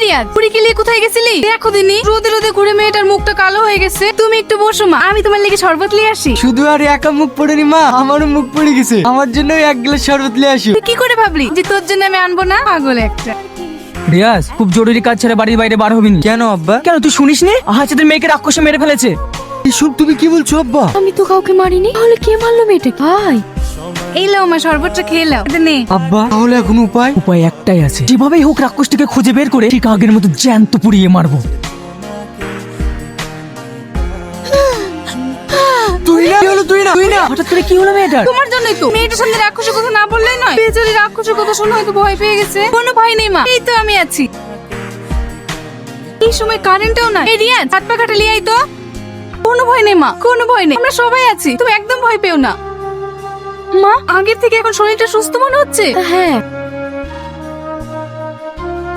রিয়াজ, পুরি কে লিয়ে কোথায় গেছিলি? দেখো দিনি রোদে রোদে ঘুরে মেয়েটার মুখটা কালো হয়ে গেছে। তুমি একটু বসো মা, আমি তোমার লেগে শরবত নিয়ে আসি। শুধু আর একা মুখ পড়েনি মা, আমারও মুখ পড়ে গেছে। আমার জন্য এক গ্লাস শরবত নিয়ে আসো। তুই কি করে ভাবলি যে তোর জন্য আমি আনবো না? পাগল একটা। রিয়াজ, খুব জরুরি কাজ ছেড়ে বাড়ির বাইরে বার হবি না। কেন আব্বা? কেন তুই শুনিস নি? আহাজাদের মেয়েকে রাক্ষসে মেরে ফেলেছে। এসব তুমি কি বলছো আব্বা? আমি তো কাউকে মারিনি, তাহলে কে মারলো মেয়েটাকে? ভাই এই লাও মা, শরবতটা খেয়ে লাও। এটা নে। আব্বা তাহলে এখন উপায়? উপায় একটাই আছে, যেভাবেই হোক রাক্ষসটিকে খুঁজে বের করে ঠিক আগের মতো জ্যান্ত পুড়িয়ে মারবো। তুই না, কি হলো? তুই না, তুই না। হঠাৎ করে কি হলো মেয়েটার? তোমার জন্যই তো। মেয়েটার সামনে রাক্ষসের কথা না বললেই নয়। বেচারি রাক্ষসের কথা শুনে হয়তো ভয় পেয়ে গেছে। কোনো ভয় নেই মা, এই তো আমি আছি। এই সময় কারেন্টও না। এই রিয়াজ, হাত পা কাটা লিয়ে আই তো। কোনো ভয় নেই মা, কোনো ভয় নেই, আমরা সবাই আছি। তুমি একদম ভয় পেও না। মা, আগের থেকে এখন শরীরটা সুস্থ মনে হচ্ছে? হ্যাঁ